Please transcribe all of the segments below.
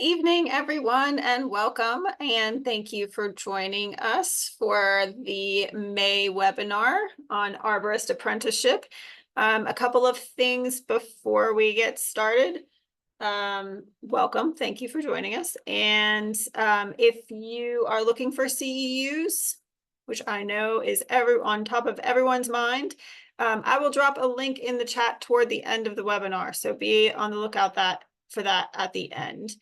evening, everyone, and welcome. And thank you for joining us for the May webinar on Arborist Apprenticeship. A couple of things before we get started. Welcome. Thank you for joining us. And if you are looking for CEUs, which I know is on top of everyone's mind, I will drop a link in the chat toward the end of the webinar. So be on the lookout for that at the end.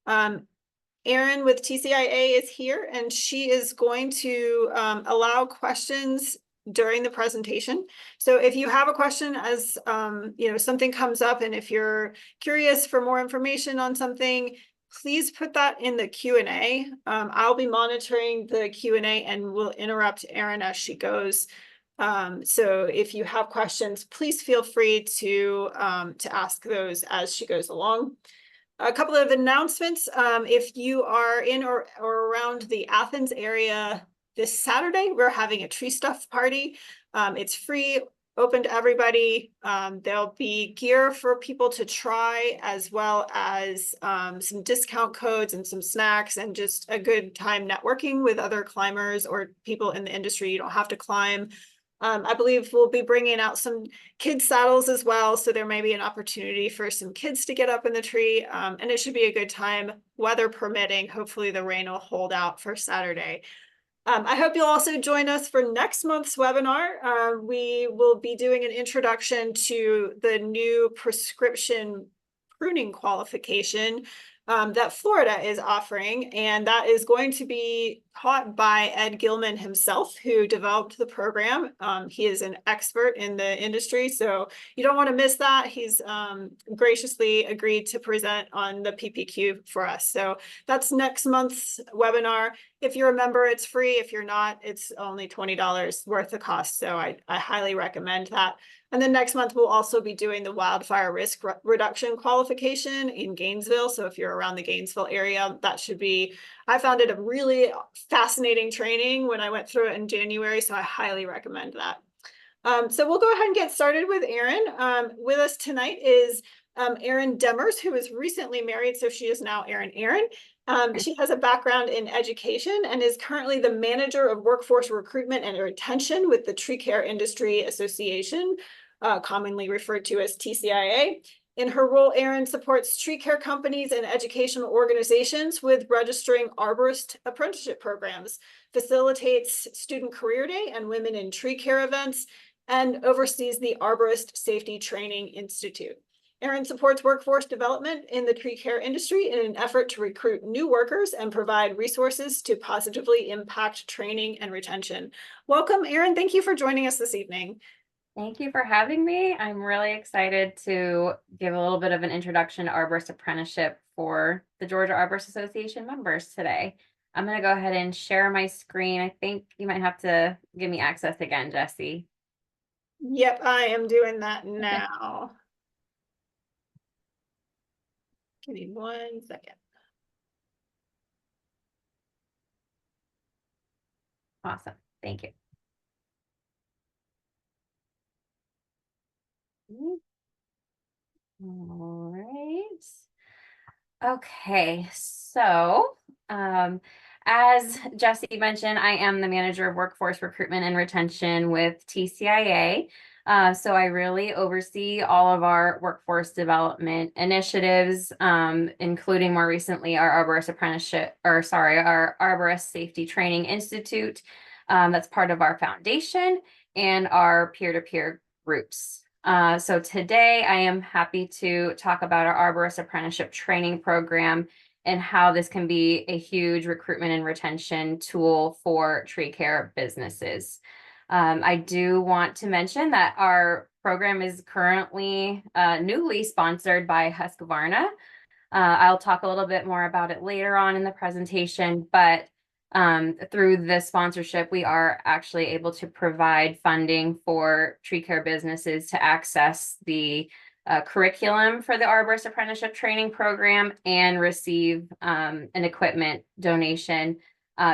Erin with TCIA is here, and she is going to allow questions during the presentation. So if you have a question as something comes up, and if you're curious for more information on something, please put that in the Q&A. I'll be monitoring the Q&A and will interrupt Erin as she goes. So if you have questions, please feel free to ask those as she goes along. A couple of announcements. If you are in or around the Athens area this Saturday, we're having a tree stuff party. It's free, open to everybody. There'll be gear for people to try, as well as some discount codes and some snacks, and just a good time networking with other climbers or people in the industry. You don't have to climb. I believe we'll be bringing out some kids saddles as well. So there may be an opportunity for some kids to get up in the tree, and it should be a good time, weather permitting. Hopefully the rain will hold out for Saturday. I hope you'll also join us for next month's webinar. We will be doing an introduction to the new prescription pruning qualification that Florida is offering, and that is going to be taught by Ed Gilman himself, who developed the program. He is an expert in the industry, so you don't want to miss that. He's graciously agreed to present on the PPQ for us. So that's next month's webinar. If you're a member, it's free. If you're not, it's only $20 worth of cost. So I highly recommend that. And then next month, we'll also be doing the wildfire risk reduction qualification in Gainesville. So if you're around the Gainesville area, that should be, I found it a really fascinating training when I went through it in January. So I highly recommend that. So we'll go ahead and get started with Erin. With us tonight is Erin Demers, who was recently married. So she is now Erin. She has a background in education and is currently the manager of workforce recruitment and retention with the Tree Care Industry Association, commonly referred to as TCIA. In her role, Erin supports tree care companies and educational organizations with registering arborist apprenticeship programs, facilitates student career day and women in tree care events, and oversees the Arborist Safety Training Institute. Erin supports workforce development in the tree care industry in an effort to recruit new workers and provide resources to positively impact training and retention. Welcome, Erin. Thank you for joining us this evening. Thank you for having me. I'm really excited to give a little bit of an introduction to Arborist Apprenticeship for the Georgia Arborist Association members today. I'm going to go ahead and share my screen. I think you might have to give me access again, Jesse. Yep, I am doing that now. Give me 1 second. Awesome. Thank you. All right. Okay, so as Jesse mentioned, I am the manager of workforce recruitment and retention with TCIA. So I really oversee all of our workforce development initiatives, including more recently our Arborist Apprenticeship, our Arborist Safety Training Institute. That's part of our foundation and our peer-to-peer groups. So today I am happy to talk about our Arborist Apprenticeship Training Program and how this can be a huge recruitment and retention tool for tree care businesses. I do want to mention that our program is currently newly sponsored by Husqvarna. I'll talk a little bit more about it later on in the presentation, but through this sponsorship, we are actually able to provide funding for tree care businesses to access the curriculum for the Arborist Apprenticeship Training Program and receive an equipment donation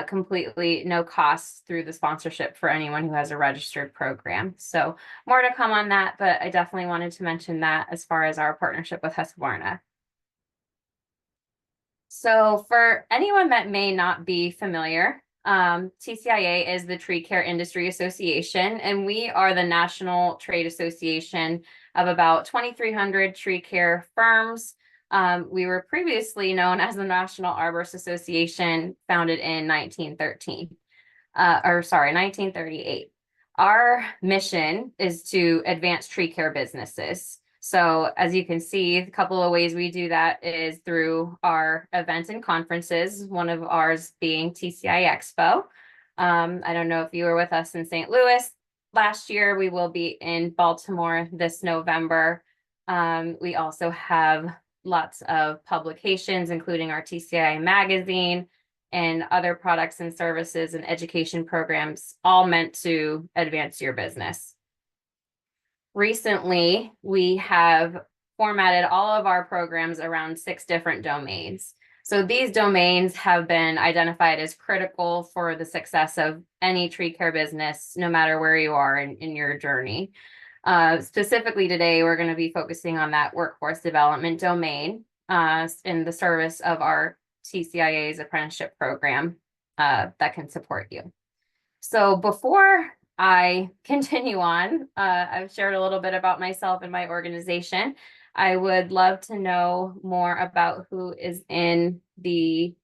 completely no cost through the sponsorship for anyone who has a registered program. So more to come on that, but I definitely wanted to mention that as far as our partnership with Husqvarna. So for anyone that may not be familiar, TCIA is the Tree Care Industry Association, and we are the national trade association of about 2,300 tree care firms. We were previously known as the National Arborist Association, founded in 1913, or sorry, 1938. Our mission is to advance tree care businesses. So as you can see, a couple of ways we do that is through our events and conferences, one of ours being TCI Expo. I don't know if you were with us in St. Louis last year. We will be in Baltimore this November. We also have lots of publications, including our TCI magazine and other products and services and education programs, all meant to advance your business. Recently, we have formatted all of our programs around 6 different domains. So these domains have been identified as critical for the success of any tree care business, no matter where you are in your journey. Specifically today, we're going to be focusing on that workforce development domain in the service of our TCIA's apprenticeship program that can support you. So before I continue on, I've shared a little bit about myself and my organization. I would love to know more about who is in the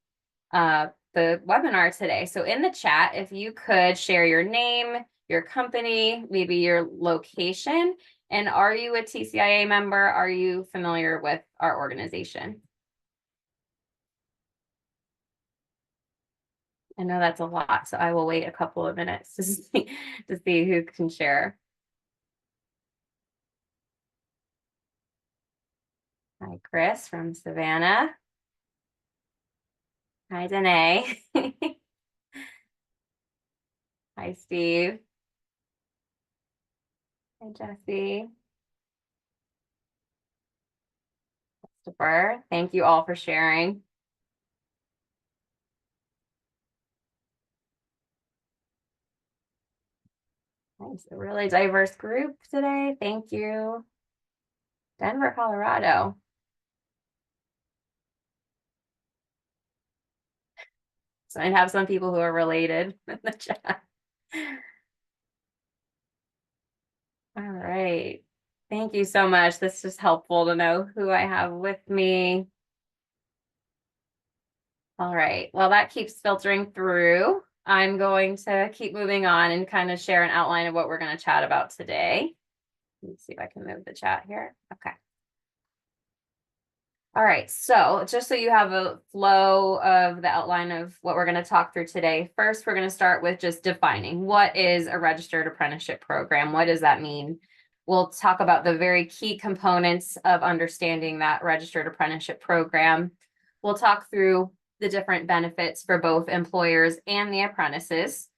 webinar today. So in the chat, if you could share your name, your company, maybe your location, and are you a TCIA member? Are you familiar with our organization? I know that's a lot, so I will wait a couple of minutes to see who can share. Hi, Chris from Savannah. Hi, Danae. Hi, Steve. Hi, Jesse. Christopher. Thank you all for sharing. Nice, a really diverse group today. Thank you. Denver, Colorado. So I have some people who are related in the chat. All right. Thank you so much. This is helpful to know who I have with me. All right. Well, that keeps filtering through. I'm going to keep moving on and kind of share an outline of what we're going to chat about today. Let's see if I can move the chat here. Okay. All right, so just so you have a flow of the outline of what we're going to talk through today, first we're going to start with just defining what is a registered apprenticeship program. What does that mean? We'll talk about the very key components of understanding that registered apprenticeship program. We'll talk through the different benefits for both employers and the apprentices.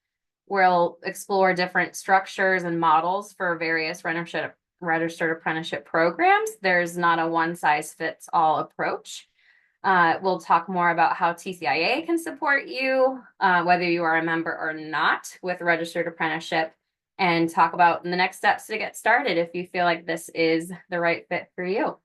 We'll explore different structures and models for various registered apprenticeship programs. There's not a one size fits all approach. We'll talk more about how TCIA can support you, whether you are a member or not, with registered apprenticeship, and talk about the next steps to get started if you feel like this is the right fit for you.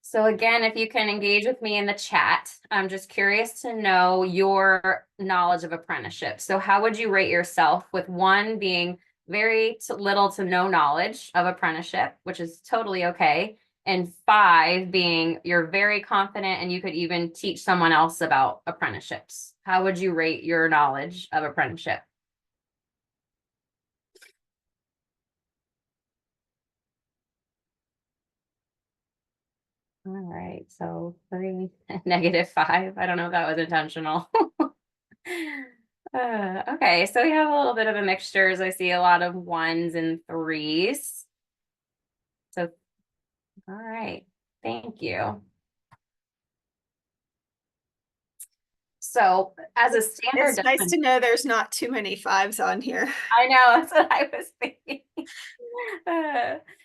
So again, if you can engage with me in the chat, I'm just curious to know your knowledge of apprenticeship. So how would you rate yourself, with 1 being very little to no knowledge of apprenticeship, which is totally okay, and 5 being you're very confident and you could even teach someone else about apprenticeships? How would you rate your knowledge of apprenticeship? All right, so 3, -5. I don't know if that was intentional. Okay, so we have a little bit of a mixture. I see a lot of 1s and 3s. So, all right, thank you. So as a standard, It's nice to know there's not too many 5s on here. I know, that's what I was thinking.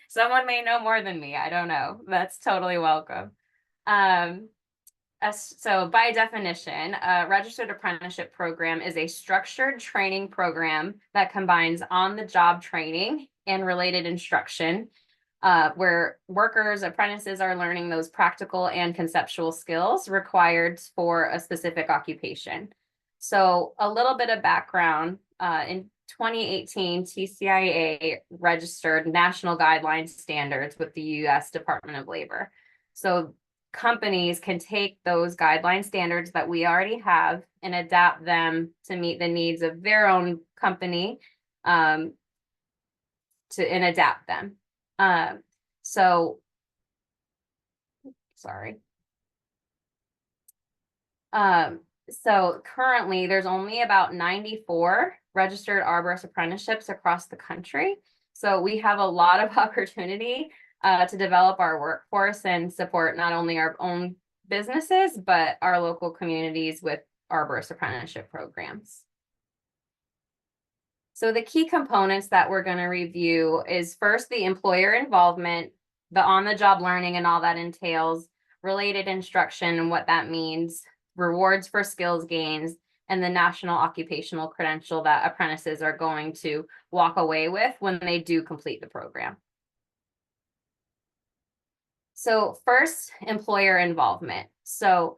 Someone may know more than me. I don't know. That's totally welcome. So by definition, a registered apprenticeship program is a structured training program that combines on-the-job training and related instruction where workers, apprentices are learning those practical and conceptual skills required for a specific occupation. So a little bit of background, in 2018, TCIA registered national guidelines standards with the US Department of Labor. So companies can take those guideline standards that we already have and adapt them to meet the needs of their own company, and adapt them. So sorry. So currently there's only about 94 registered arborist apprenticeships across the country. So we have a lot of opportunity to develop our workforce and support not only our own businesses, but our local communities with arborist apprenticeship programs. So the key components that we're going to review is first the employer involvement, the on-the-job learning and all that entails, related instruction and what that means, rewards for skills gains, and the national occupational credential that apprentices are going to walk away with when they do complete the program. So first, employer involvement. So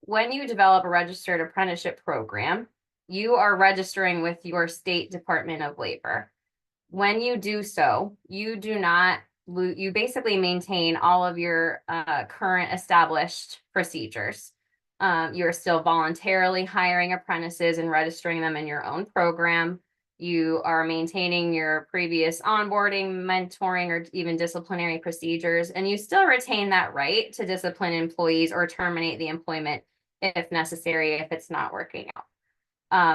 when you develop a registered apprenticeship program, you are registering with your state Department of Labor. When you do so, you do not, you basically maintain all of your current established procedures. You're still voluntarily hiring apprentices and registering them in your own program. You are maintaining your previous onboarding, mentoring, or even disciplinary procedures, and you still retain that right to discipline employees or terminate the employment if necessary, if it's not working out.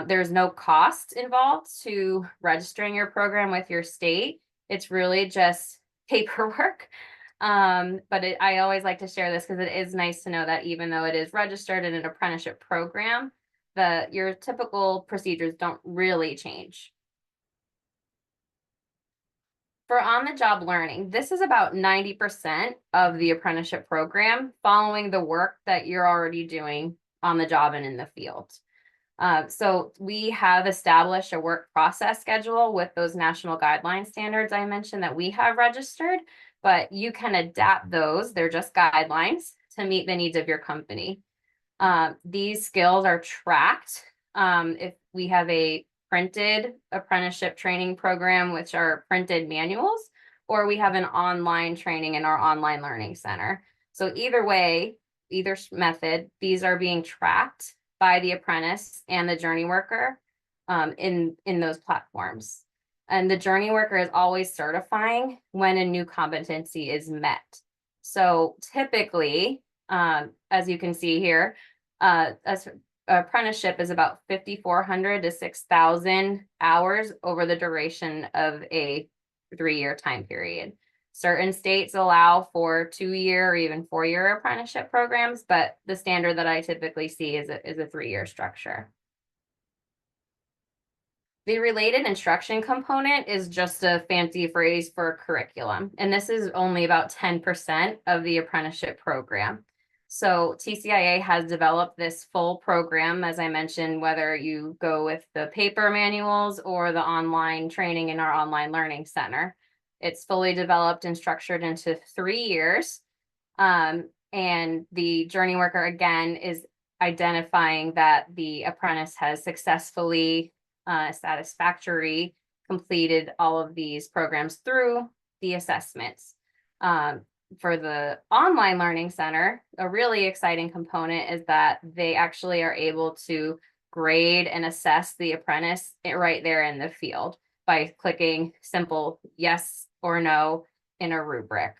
There's no cost involved to registering your program with your state. It's really just paperwork. But I always like to share this because it is nice to know that even though it is registered in an apprenticeship program, your typical procedures don't really change. For on-the-job learning, this is about 90% of the apprenticeship program, following the work that you're already doing on the job and in the field. So we have established a work process schedule with those national guideline standards I mentioned that we have registered, but you can adapt those. They're just guidelines to meet the needs of your company. These skills are tracked. If we have a printed apprenticeship training program, which are printed manuals, or we have an online training in our online learning center. So either way, either method, these are being tracked by the apprentice and the journey worker in those platforms. And the journey worker is always certifying when a new competency is met. So typically, as you can see here, apprenticeship is about 5,400 to 6,000 hours over the duration of a 3-year time period. Certain states allow for 2-year or even 4-year apprenticeship programs, but the standard that I typically see is a 3-year structure. The related instruction component is just a fancy phrase for curriculum, and this is only about 10% of the apprenticeship program. So TCIA has developed this full program, as I mentioned, whether you go with the paper manuals or the online training in our online learning center. It's fully developed and structured into 3 years. And the journey worker, again, is identifying that the apprentice has successfully, satisfactorily completed all of these programs through the assessments. For the online learning center, a really exciting component is that they actually are able to grade and assess the apprentice right there in the field by clicking simple yes or no in a rubric.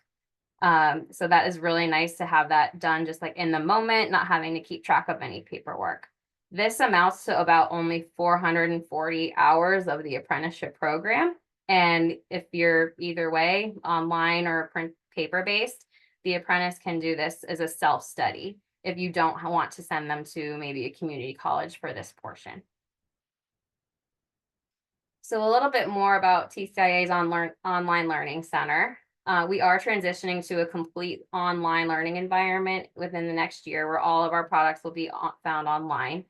So that is really nice to have that done just like in the moment, not having to keep track of any paperwork. This amounts to about only 440 hours of the apprenticeship program. And if you're either way, online or print paper-based, the apprentice can do this as a self-study if you don't want to send them to maybe a community college for this portion. So a little bit more about TCIA's online learning center. We are transitioning to a complete online learning environment within the next year where all of our products will be found online.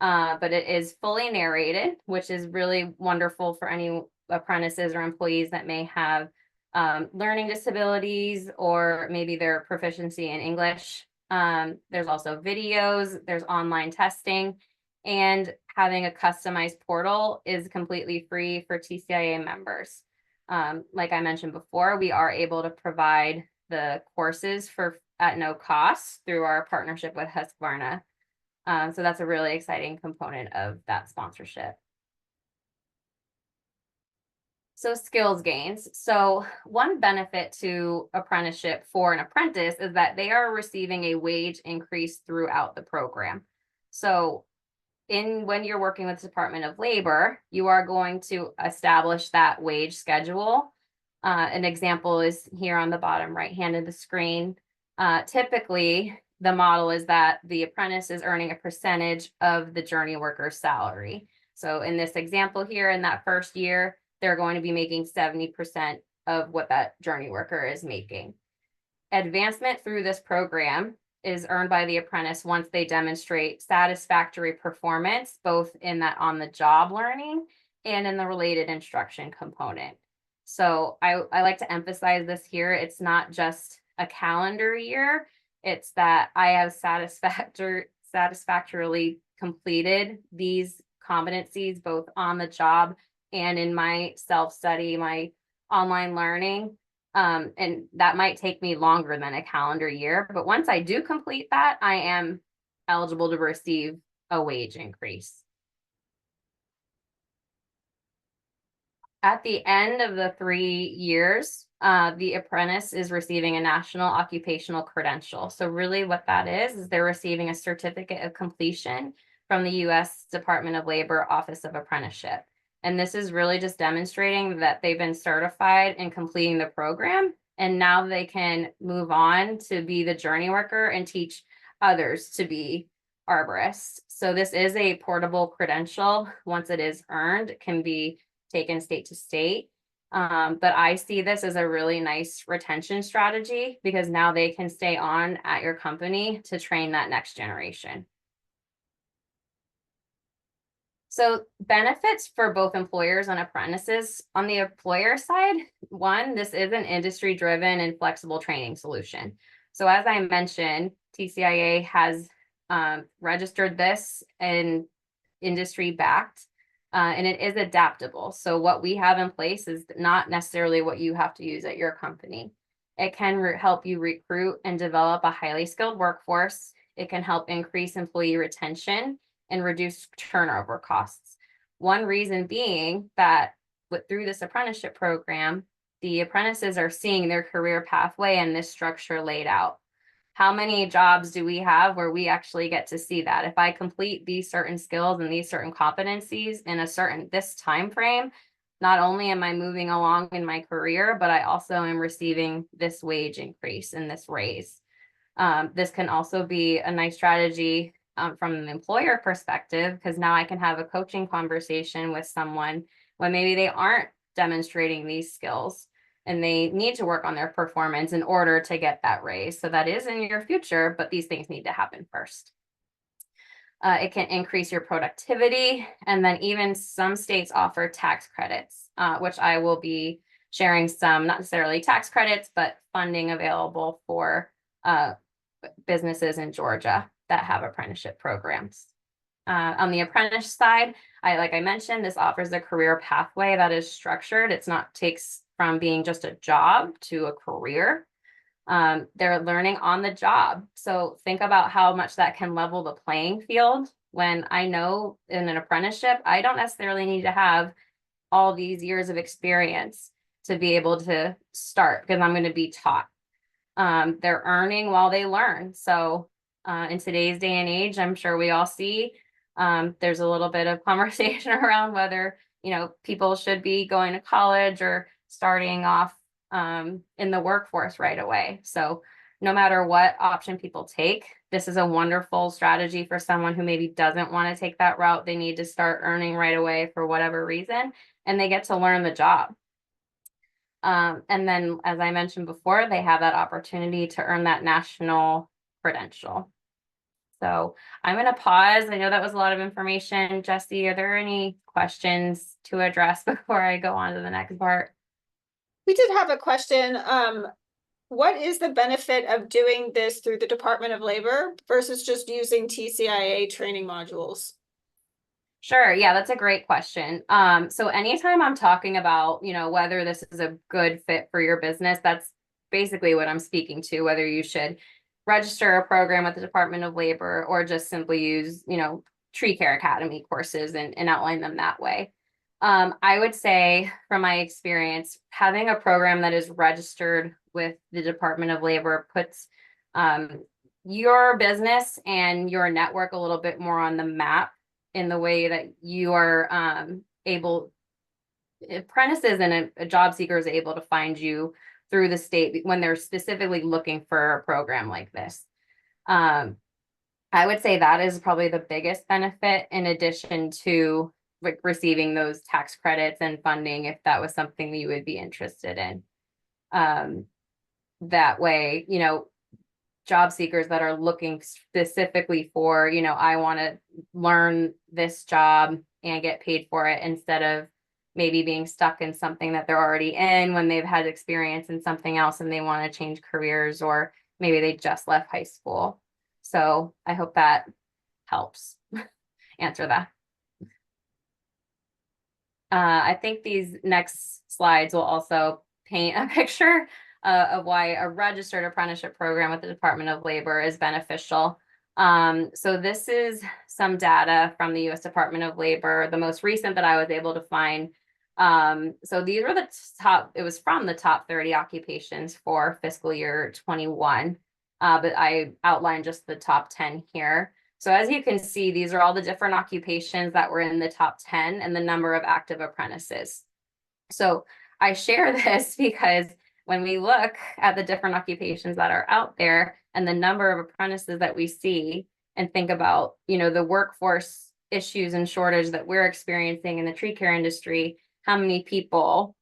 But it is fully narrated, which is really wonderful for any apprentices or employees that may have learning disabilities, or maybe their proficiency in English. There's also videos, there's online testing, and having a customized portal is completely free for TCIA members. Like I mentioned before, we are able to provide the courses at no cost through our partnership with Husqvarna. So that's a really exciting component of that sponsorship. So skills gains. So one benefit to apprenticeship for an apprentice is that they are receiving a wage increase throughout the program. So when you're working with the Department of Labor, you are going to establish that wage schedule. An example is here on the bottom right hand of the screen. Typically, the model is that the apprentice is earning a percentage of the journey worker's salary. So in this example here, in that first year, they're going to be making 70% of what that journey worker is making. Advancement through this program is earned by the apprentice once they demonstrate satisfactory performance, both in that on-the-job learning and in the related instruction component. So I like to emphasize this here. It's not just a calendar year. It's that I have satisfactorily completed these competencies, both on the job and in my self-study, my online learning. And that might take me longer than a calendar year, but once I do complete that, I am eligible to receive a wage increase. At the end of the 3 years, the apprentice is receiving a national occupational credential. So really what that is they're receiving a certificate of completion from the U.S. Department of Labor Office of Apprenticeship. And this is really just demonstrating that they've been certified in completing the program, and now they can move on to be the journey worker and teach others to be arborists. So this is a portable credential. Once it is earned, it can be taken state to state. But I see this as a really nice retention strategy because now they can stay on at your company to train that next generation. So benefits for both employers and apprentices. On the employer side, one, this is an industry-driven and flexible training solution. So as I mentioned, TCIA has registered this and industry-backed, and it is adaptable. So what we have in place is not necessarily what you have to use at your company. It can help you recruit and develop a highly skilled workforce. It can help increase employee retention and reduce turnover costs. One reason being that through this apprenticeship program, the apprentices are seeing their career pathway and this structure laid out. How many jobs do we have where we actually get to see that? If I complete these certain skills and these certain competencies in this time frame, not only am I moving along in my career, but I also am receiving this wage increase and this raise. This can also be a nice strategy from an employer perspective, because now I can have a coaching conversation with someone when maybe they aren't demonstrating these skills and they need to work on their performance in order to get that raise. So that is in your future, but these things need to happen first. It can increase your productivity, and then even some states offer tax credits, which I will be sharing some, not necessarily tax credits, but funding available for businesses in Georgia that have apprenticeship programs. On the apprentice side, like I mentioned, this offers a career pathway that is structured. It's not takes from being just a job to a career. They're learning on the job. So think about how much that can level the playing field. When I know in an apprenticeship, I don't necessarily need to have all these years of experience to be able to start because I'm going to be taught. They're earning while they learn. So in today's day and age, I'm sure we all see there's a little bit of conversation around whether, people should be going to college or starting off in the workforce right away. So no matter what option people take, this is a wonderful strategy for someone who maybe doesn't want to take that route. They need to start earning right away for whatever reason, and they get to learn the job. And then, as I mentioned before, they have that opportunity to earn that national credential. So I'm going to pause. I know that was a lot of information. Jesse, are there any questions to address before I go on to the next part? We did have a question. What is the benefit of doing this through the Department of Labor versus just using TCIA training modules? Sure. Yeah, that's a great question. So anytime I'm talking about, whether this is a good fit for your business, that's basically what I'm speaking to, whether you should register a program with the Department of Labor or just simply use, Tree Care Academy courses and outline them that way. I would say from my experience, having a program that is registered with the Department of Labor puts your business and your network a little bit more on the map in the way that you are able, apprentices and a job seeker is able to find you through the state when they're specifically looking for a program like this. I would say that is probably the biggest benefit, in addition to receiving those tax credits and funding if that was something that you would be interested in. That way, job seekers that are looking specifically for, I want to learn this job and get paid for it, instead of maybe being stuck in something that they're already in when they've had experience in something else and they want to change careers, or maybe they just left high school. So I hope that helps answer that. I think these next slides will also paint a picture of why a registered apprenticeship program with the Department of Labor is beneficial. So this is some data from the U.S. Department of Labor, the most recent that I was able to find. So these were the top, it was from the top 30 occupations for fiscal year 21, but I outlined just the top 10 here. So as you can see, these are all the different occupations that were in the top 10 and the number of active apprentices. So I share this because when we look at the different occupations that are out there and the number of apprentices that we see, and think about, the workforce issues and shortage that we're experiencing in the tree care industry, how many people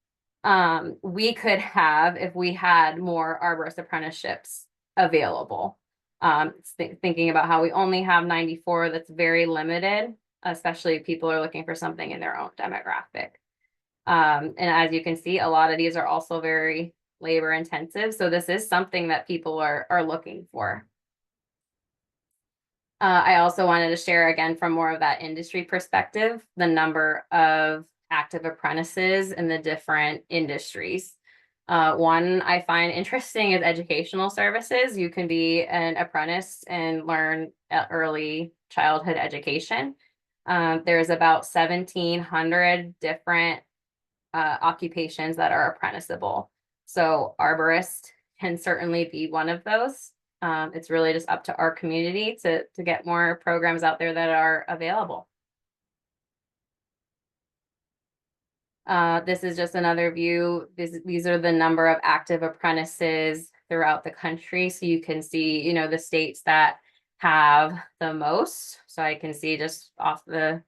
we could have if we had more arborist apprenticeships available. Thinking about how we only have 94, that's very limited, especially if people are looking for something in their own demographic. And as you can see, a lot of these are also very labor intensive. So this is something that people are looking for. I also wanted to share, again, from more of that industry perspective, the number of active apprentices in the different industries. One I find interesting is educational services. You can be an apprentice and learn early childhood education. There's about 1,700 different occupations that are apprenticeable. So arborist can certainly be one of those. It's really just up to our community to get more programs out there that are available. This is just another view. These are the number of active apprentices throughout the country. So you can see, the states that have the most. So I can see just off the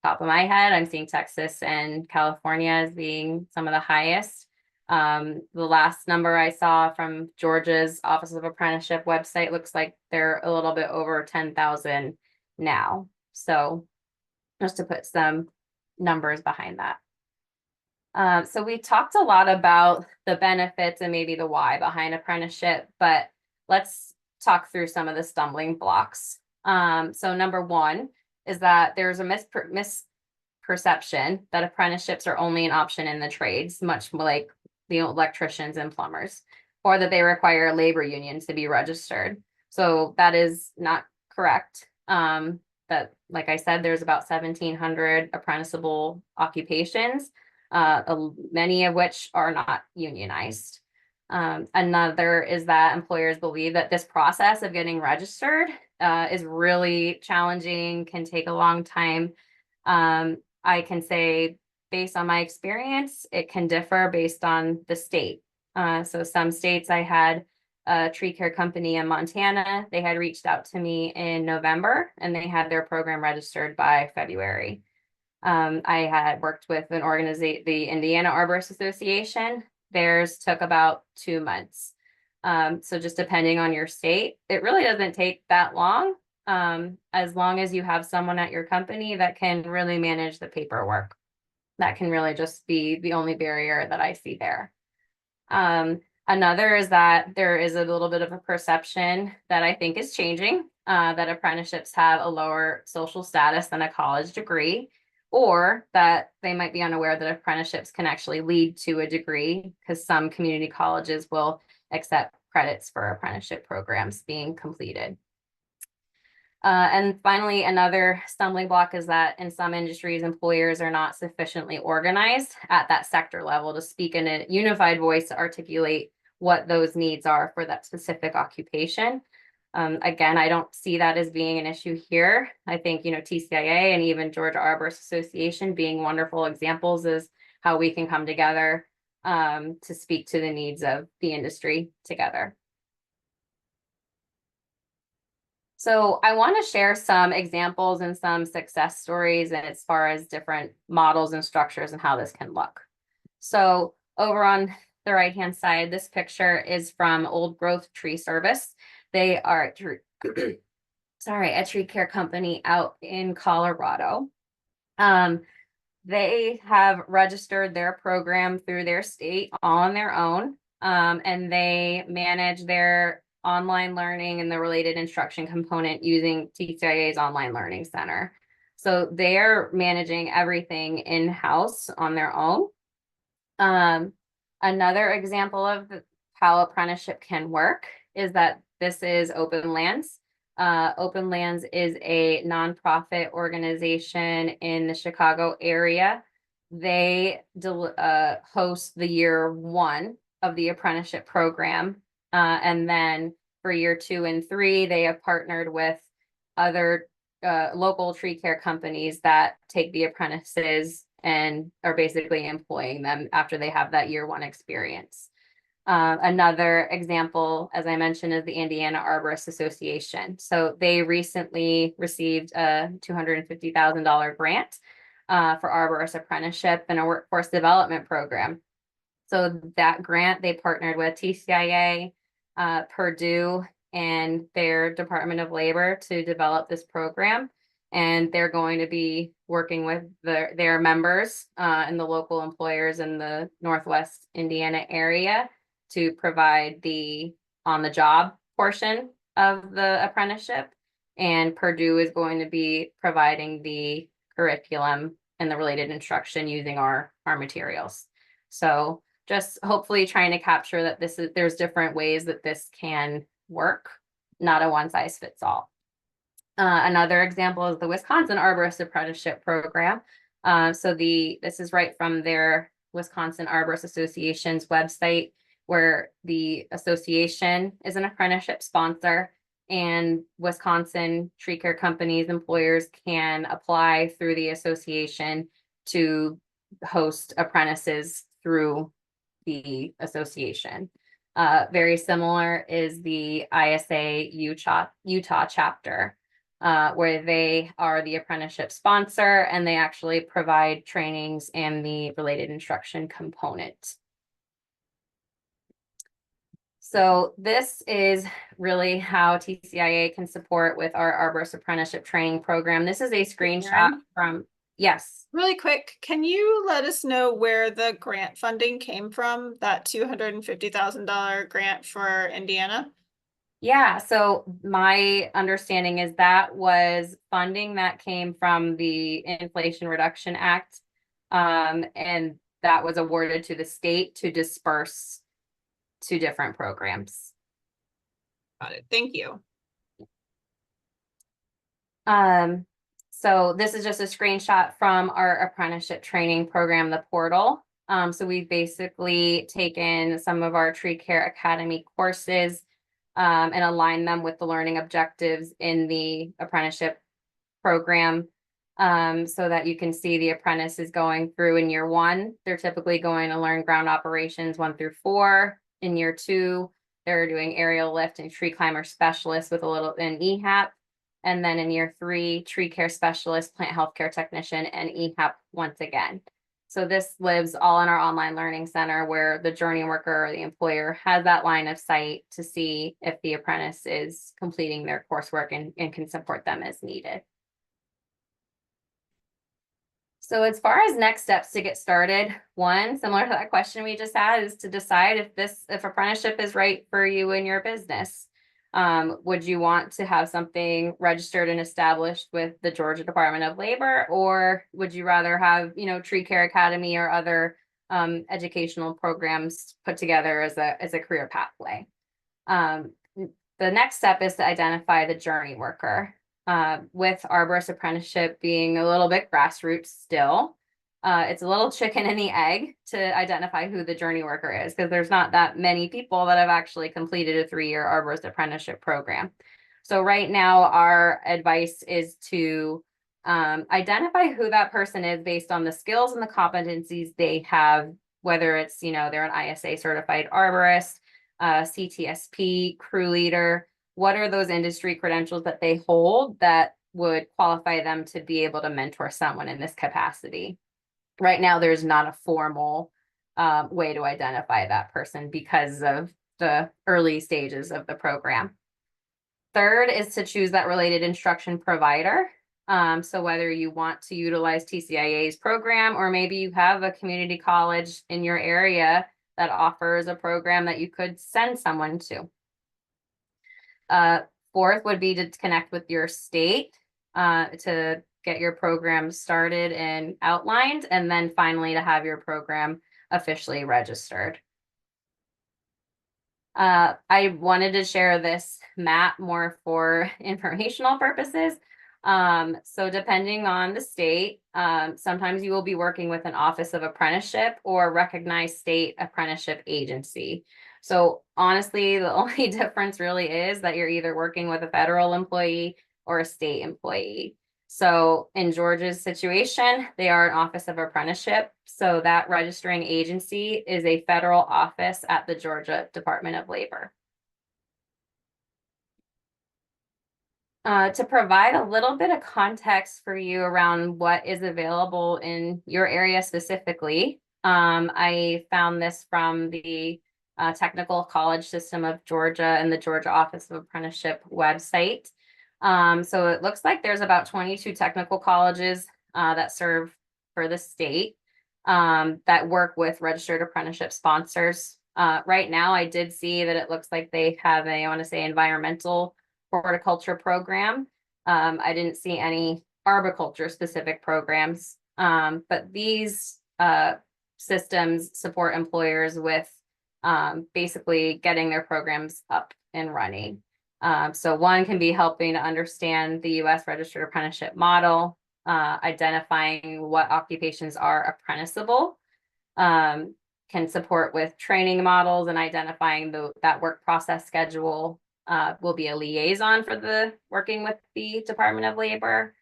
top of my head, I'm seeing Texas and California as being some of the highest. The last number I saw from Georgia's Office of Apprenticeship website looks like they're a little bit over 10,000 now. So just to put some numbers behind that. So we talked a lot about the benefits and maybe the why behind apprenticeship, but let's talk through some of the stumbling blocks. So number one is that there's a misperception that apprenticeships are only an option in the trades, much like the electricians and plumbers, or that they require labor unions to be registered. So that is not correct. That, like I said, there's about 1,700 apprenticeable occupations, many of which are not unionized. Another is that employers believe that this process of getting registered is really challenging, can take a long time. I can say, based on my experience, it can differ based on the state. So some states, I had a tree care company in Montana. They had reached out to me in November and they had their program registered by February. I had worked with an organization, the Indiana Arborist Association. Theirs took about 2 months. So just depending on your state, it really doesn't take that long, as long as you have someone at your company that can really manage the paperwork. That can really just be the only barrier that I see there. Another is that there is a little bit of a perception that I think is changing, that apprenticeships have a lower social status than a college degree, or that they might be unaware that apprenticeships can actually lead to a degree because some community colleges will accept credits for apprenticeship programs being completed. And finally, another stumbling block is that in some industries, employers are not sufficiently organized at that sector level to speak in a unified voice to articulate what those needs are for that specific occupation. Again, I don't see that as being an issue here. I think, TCIA and even Georgia Arborist Association being wonderful examples is how we can come together to speak to the needs of the industry together. So I want to share some examples and some success stories and as far as different models and structures and how this can look. So over on the right-hand side, this picture is from Old Growth Tree Service. They are a tree care company out in Colorado. They have registered their program through their state on their own, and they manage their online learning and the related instruction component using TCIA's online learning center. So they're managing everything in-house on their own. Another example of how apprenticeship can work is that this is Open Lands. Open Lands is a nonprofit organization in the Chicago area. They host the year one of the apprenticeship program. And then for year 2 and 3, they have partnered with other local tree care companies that take the apprentices and are basically employing them after they have that year 1 experience. Another example, as I mentioned, is the Indiana Arborist Association. So they recently received a $250,000 grant for arborist apprenticeship and a workforce development program. So that grant, they partnered with TCIA, Purdue, and their Department of Labor to develop this program. And they're going to be working with their members and the local employers in the Northwest Indiana area to provide the on-the-job portion of the apprenticeship. And Purdue is going to be providing the curriculum and the related instruction using our materials. So just hopefully trying to capture that there's different ways that this can work, not a one size fits all. Another example is the Wisconsin Arborist Apprenticeship Program. This is right from their Wisconsin Arborist Association's website, where the association is an apprenticeship sponsor, and Wisconsin tree care companies, employers can apply through the association to host apprentices through the association. Very similar is the ISA Utah chapter, where they are the apprenticeship sponsor and they actually provide trainings and the related instruction component. So this is really how TCIA can support with our Arborist Apprenticeship Training Program. This is a screenshot from, yes. Really quick, can you let us know where the grant funding came from, that $250,000 grant for Indiana? Yeah, so my understanding is that was funding that came from the Inflation Reduction Act, and that was awarded to the state to disperse to different programs. Got it. Thank you. So this is just a screenshot from our apprenticeship training program, the portal. So we've basically taken some of our Tree Care Academy courses and aligned them with the learning objectives in the apprenticeship program, so that you can see the apprentice is going through in year 1. They're typically going to learn ground operations 1 through 4. In year 2, they're doing aerial lift and tree climber specialist with a little in EHAP. And then in year 3, tree care specialist, plant healthcare technician, and EHAP once again. So this lives all in our online learning center, where the journey worker or the employer has that line of sight to see if the apprentice is completing their coursework and can support them as needed. So as far as next steps to get started, one, similar to that question we just had, is to decide if apprenticeship is right for you and your business. Would you want to have something registered and established with the Georgia Department of Labor, or would you rather have, Tree Care Academy or other educational programs put together as a career pathway? The next step is to identify the journey worker. With arborist apprenticeship being a little bit grassroots still, it's a little chicken and the egg to identify who the journey worker is, because there's not that many people that have actually completed a 3-year arborist apprenticeship program. So right now, our advice is to identify who that person is based on the skills and the competencies they have, whether it's, they're an ISA certified arborist, CTSP, crew leader. What are those industry credentials that they hold that would qualify them to be able to mentor someone in this capacity? Right now, there's not a formal way to identify that person because of the early stages of the program. Third is to choose that related instruction provider. So whether you want to utilize TCIA's program, or maybe you have a community college in your area that offers a program that you could send someone to. Fourth would be to connect with your state to get your program started and outlined, and then finally to have your program officially registered. I wanted to share this map more for informational purposes. So depending on the state, sometimes you will be working with an Office of Apprenticeship or recognized state apprenticeship agency. So honestly, the only difference really is that you're either working with a federal employee or a state employee. So in Georgia's situation, they are an Office of Apprenticeship. So that registering agency is a federal office at the Georgia Department of Labor. To provide a little bit of context for you around what is available in your area specifically, I found this from the Technical College System of Georgia and the Georgia Office of Apprenticeship website. So it looks like there's about 22 technical colleges that serve for the state that work with registered apprenticeship sponsors. Right now, I did see that it looks like they have I want to say, environmental horticulture program. I didn't see any arboriculture specific programs, but these systems support employers with basically getting their programs up and running. So one can be helping to understand the U.S. Registered Apprenticeship model, identifying what occupations are apprenticeable, can support with training models and identifying that work process schedule, will be a liaison for the working with the Department of Labor,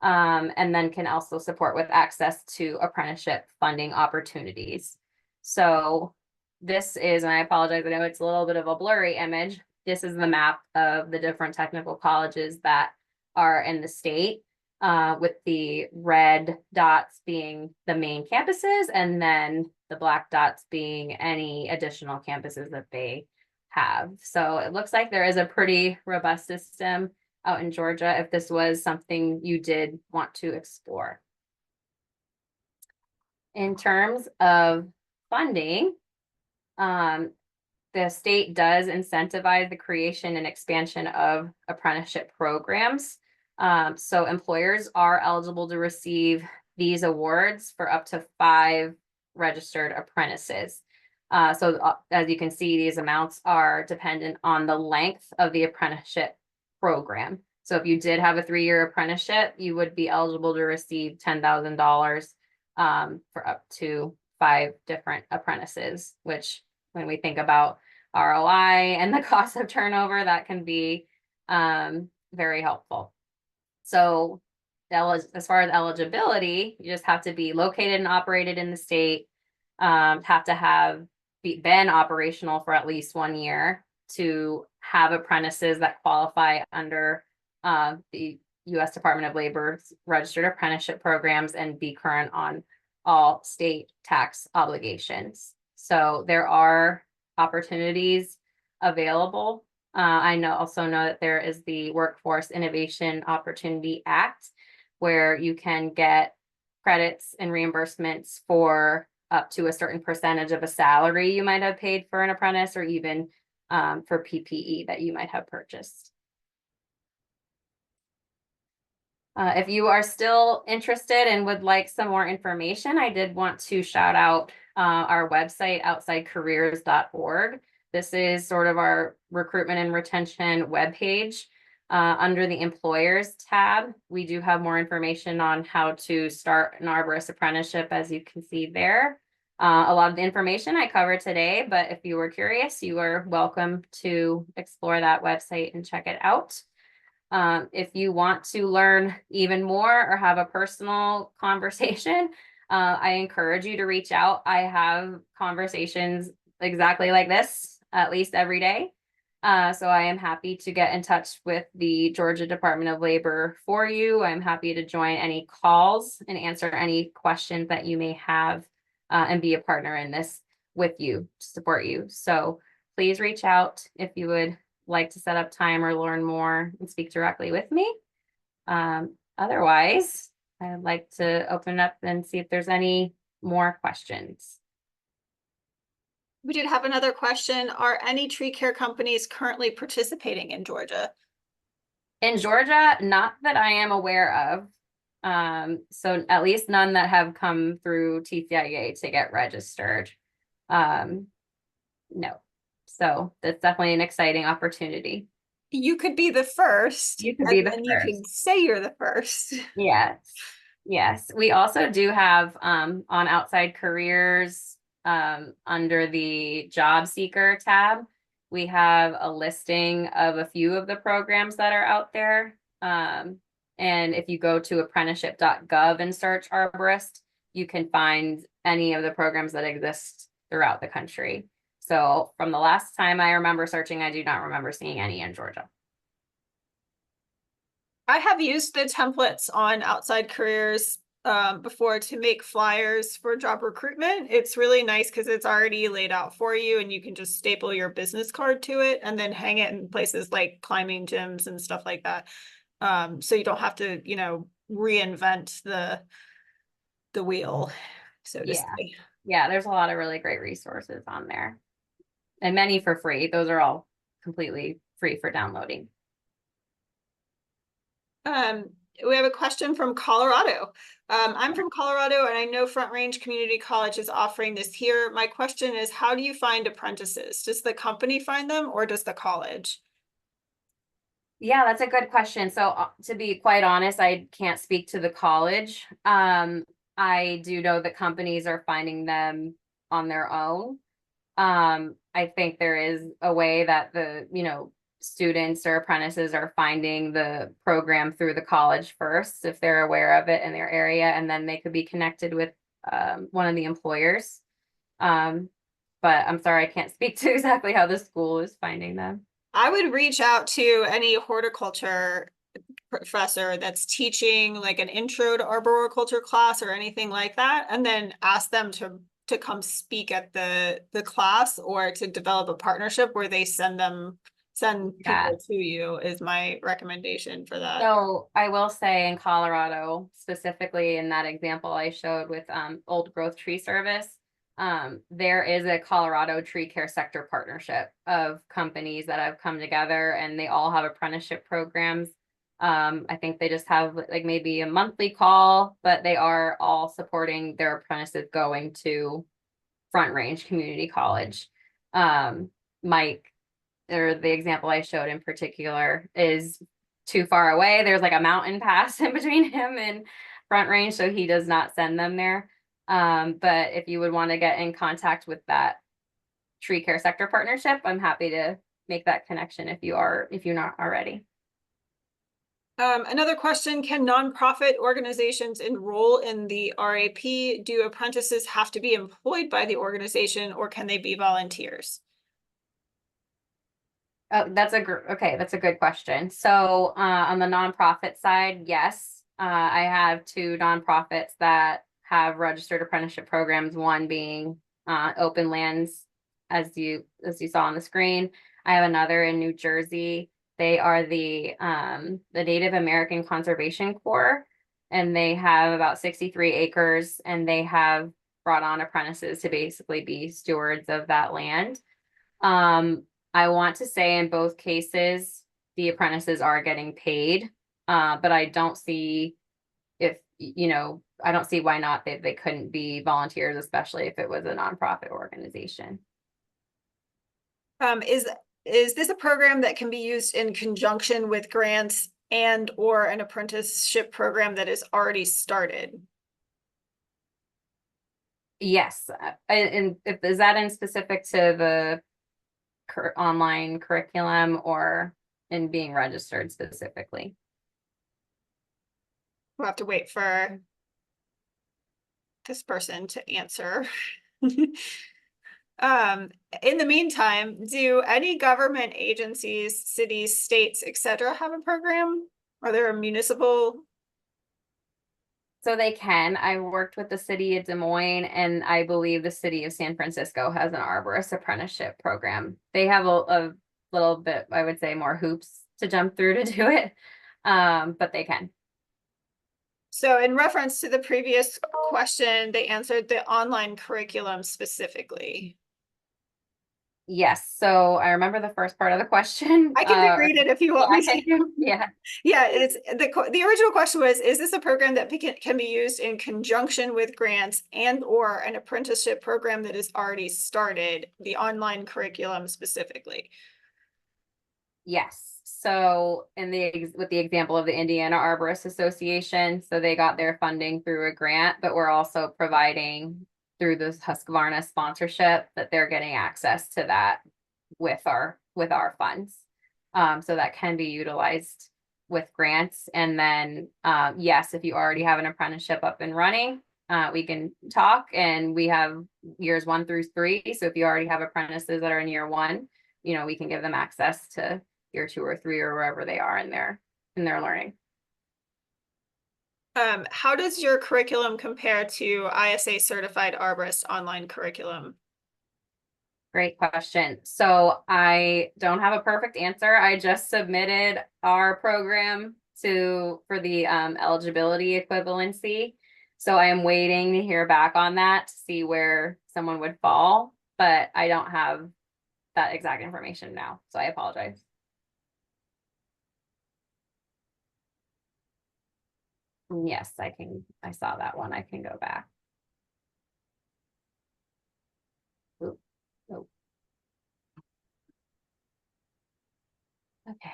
and then can also support with access to apprenticeship funding opportunities. So this is, and I apologize, I know it's a little bit of a blurry image. This is the map of the different technical colleges that are in the state, with the red dots being the main campuses, and then the black dots being any additional campuses that they have. So it looks like there is a pretty robust system out in Georgia if this was something you did want to explore. In terms of funding, the state does incentivize the creation and expansion of apprenticeship programs. So employers are eligible to receive these awards for up to 5 registered apprentices. So as you can see, these amounts are dependent on the length of the apprenticeship program. So if you did have a 3-year apprenticeship, you would be eligible to receive $10,000 for up to 5 different apprentices, which when we think about ROI and the cost of turnover, that can be very helpful. So as far as eligibility, you just have to be located and operated in the state, have to have been operational for at least 1 year to have apprentices that qualify under the U.S. Department of Labor's registered apprenticeship programs, and be current on all state tax obligations. So there are opportunities available. I also know that there is the Workforce Innovation Opportunity Act, where you can get credits and reimbursements for up to a certain percentage of a salary you might have paid for an apprentice, or even for PPE that you might have purchased. If you are still interested and would like some more information, I did want to shout out our website, outsidecareers.org. This is sort of our recruitment and retention webpage. Under the employers tab, we do have more information on how to start an arborist apprenticeship, as you can see there. A lot of the information I covered today, but if you were curious, you are welcome to explore that website and check it out. If you want to learn even more or have a personal conversation, I encourage you to reach out. I have conversations exactly like this at least every day. So I am happy to get in touch with the Georgia Department of Labor for you. I'm happy to join any calls and answer any questions that you may have and be a partner in this with you to support you. So please reach out if you would like to set up time or learn more and speak directly with me. Otherwise, I'd like to open up and see if there's any more questions. We did have another question. Are any tree care companies currently participating in Georgia? In Georgia, not that I am aware of. So at least none that have come through TCIA to get registered. No. So that's definitely an exciting opportunity. You could be the first, You could and be the then you first. could say you're the first. Yes. Yes. We also do have on outside careers under the job seeker tab, we have a listing of a few of the programs that are out there. And if you go to apprenticeship.gov and search arborist, you can find any of the programs that exist throughout the country. So from the last time I remember searching, I do not remember seeing any in Georgia. I have used the templates on outside careers before to make flyers for job recruitment. It's really nice because it's already laid out for you and you can just staple your business card to it and then hang it in places like climbing gyms and stuff like that. So you don't have to, reinvent the wheel, so to Yeah. say. Yeah, there's a lot of really great resources on there. And many for free. Those are all completely free for downloading. We have a question from Colorado. I'm from Colorado and I know Front Range Community College is offering this here. My question is, how do you find apprentices? Does the company find them or does the college? Yeah, that's a good question. So to be quite honest, I can't speak to the college. I do know that companies are finding them on their own. I think there is a way that the, students or apprentices are finding the program through the college first, if they're aware of it in their area, and then they could be connected with one of the employers. But I'm sorry, I can't speak to exactly how the school is finding them. I would reach out to any horticulture professor that's teaching like an intro to arboriculture class or anything like that, and then ask them to come speak at the class or to develop a partnership where they send Yeah. people to you is my recommendation for that. So I will say in Colorado, specifically in that example I showed with Old Growth Tree Service, there is a Colorado tree care sector partnership of companies that have come together and they all have apprenticeship programs. I think they just have like maybe a monthly call, but they are all supporting their apprentices going to Front Range Community College. Mike, or the example I showed in particular, is too far away. There's like a mountain pass in between him and Front Range, so he does not send them there. But if you would want to get in contact with that tree care sector partnership, I'm happy to make that connection if you're not already. Another question, can nonprofit organizations enroll in the RAP? Do apprentices have to be employed by the organization or can they be volunteers? Oh, that's a good question. So on the nonprofit side, yes, I have two nonprofits that have registered apprenticeship programs. One being Open Lands, as you saw on the screen. I have another in New Jersey. They are the Native American Conservation Corps, and they have about 63 acres, and they have brought on apprentices to basically be stewards of that land. I want to say in both cases, the apprentices are getting paid, but I don't see if, I don't see why not they couldn't be volunteers, especially if it was a nonprofit organization. Is this a program that can be used in conjunction with grants and or an apprenticeship program that is already started? Yes, and if is that in specific to the online curriculum or in being registered specifically? We'll have to wait for this person to answer. In the meantime, do any government agencies, cities, states, etc., have a program? Are there a municipal? So they can. I worked with the city of Des Moines, and I believe the city of San Francisco has an arborist apprenticeship program. They have a little bit, I would say, more hoops to jump through to do it, but they can. So in reference to the previous question, they answered the online curriculum specifically. Yes, so I remember the first part of the question. I can reread it if you want me to. Yeah. Yeah, it's the original question was, is this a program that can be used in conjunction with grants and or an apprenticeship program that is already started, the online curriculum specifically? Yes. So with the example of the Indiana Arborist Association, so they got their funding through a grant, but we're also providing through this Husqvarna sponsorship that they're getting access to that with our funds. So that can be utilized with grants. And then yes, if you already have an apprenticeship up and running, we can talk, and we have years 1 through 3. So if you already have apprentices that are in year 1, we can give them access to year 2 or 3 or wherever they are in their learning. How does your curriculum compare to ISA certified arborist online curriculum? Great question. So I don't have a perfect answer. I just submitted our program for the eligibility equivalency. So I am waiting to hear back on that to see where someone would fall, but I don't have that exact information now. So I apologize. Yes, I saw that one. I can go back. Oop, oop. Okay.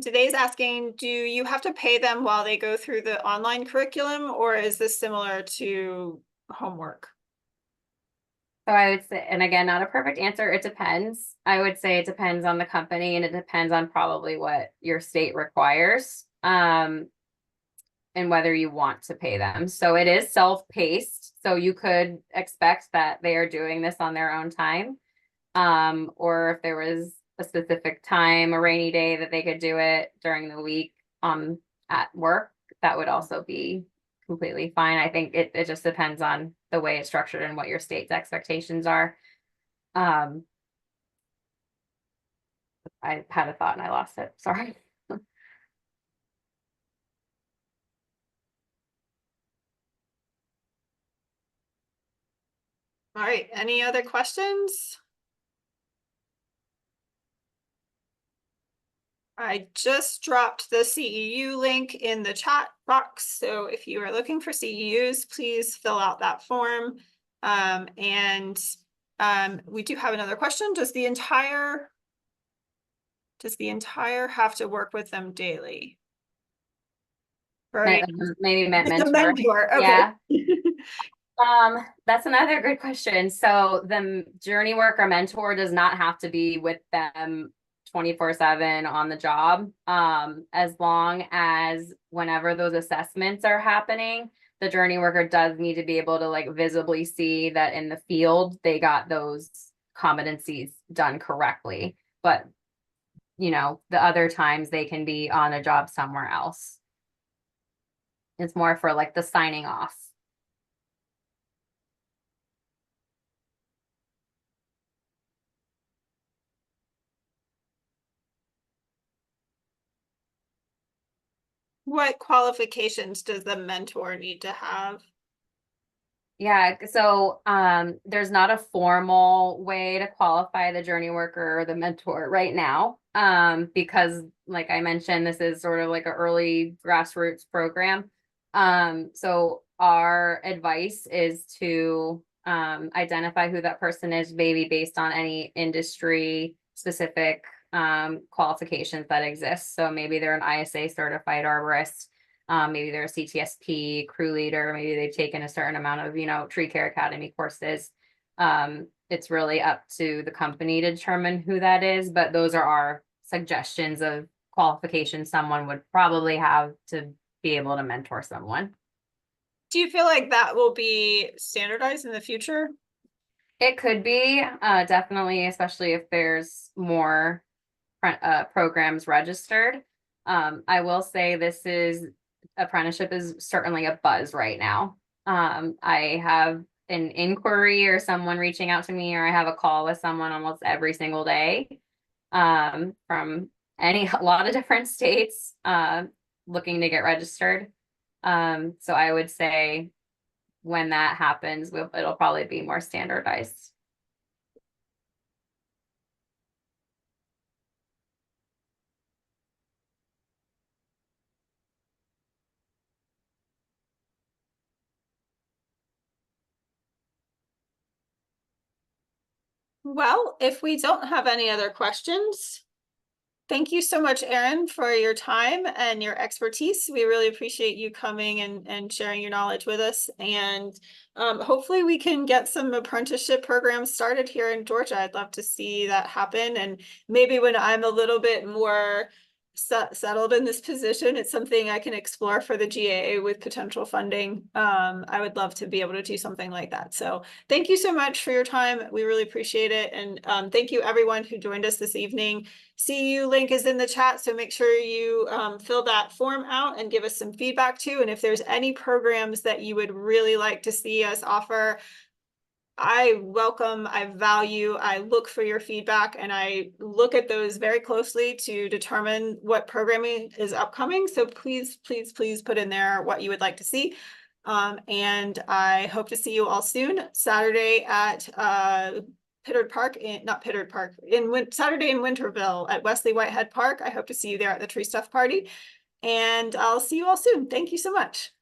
Today's asking, do you have to pay them while they go through the online curriculum, or is this similar to homework? So I would say, and again, not a perfect answer. It depends. I would say it depends on the company, and it depends on probably what your state requires, and whether you want to pay them. So it is self-paced. So you could expect that they are doing this on their own time. Or if there was a specific time, a rainy day that they could do it during the week, at work, that would also be completely fine. I think it just depends on the way it's structured and what your state's expectations are. I had a thought and I lost it. Sorry. All right, any other questions? I just dropped the CEU link in the chat box. So if you are looking for CEUs, please fill out that form. We do have another question. Does the entire have to work with them daily? Right. Maybe meant The mentor. mentor. Okay. Yeah. That's another good question. So the journey worker mentor does not have to be with them 24/7 on the job. As long as whenever those assessments are happening, the journey worker does need to be able to like visibly see that in the field they got those competencies done correctly. But the other times they can be on a job somewhere else. It's more for like the signing off. What qualifications does the mentor need to have? Yeah, so there's not a formal way to qualify the journey worker or the mentor right now. Because like I mentioned, this is sort of like an early grassroots program. So our advice is to identify who that person is, maybe based on any industry specific qualifications that exist. So maybe they're an ISA certified arborist. Maybe they're a CTSP crew leader. Maybe they've taken a certain amount of, tree care academy courses. It's really up to the company to determine who that is, but those are our suggestions of qualifications someone would probably have to be able to mentor someone. Do you feel like that will be standardized in the future? It could be, definitely, especially if there's more programs registered. I will say apprenticeship is certainly a buzz right now. I have an inquiry or someone reaching out to me, or I have a call with someone almost every single day, from a lot of different states, looking to get registered. So I would say when that happens, it'll probably be more standardized. Well, if we don't have any other questions, thank you so much, Erin, for your time and your expertise. We really appreciate you coming and sharing your knowledge with us. And hopefully we can get some apprenticeship programs started here in Georgia. I'd love to see that happen. And maybe when I'm a little bit more settled in this position, it's something I can explore for the GAA with potential funding. I would love to be able to do something like that. So thank you so much for your time. We really appreciate it. And thank you everyone who joined us this evening. CU link is in the chat, so make sure you fill that form out and give us some feedback too. And if there's any programs that you would really like to see us offer, I welcome, I value, I look for your feedback, and I look at those very closely to determine what programming is upcoming. So please, please, please put in there what you would like to see. And I hope to see you all soon, Saturday at Pittard Park, not Pittard Park, Saturday in Winterville at Wesley Whitehead Park. I hope to see you there at the tree stuff party. And I'll see you all soon. Thank you so much.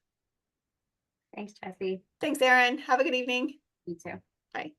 Thanks, Jesse. Thanks, Erin. Have a good evening. You too. Bye.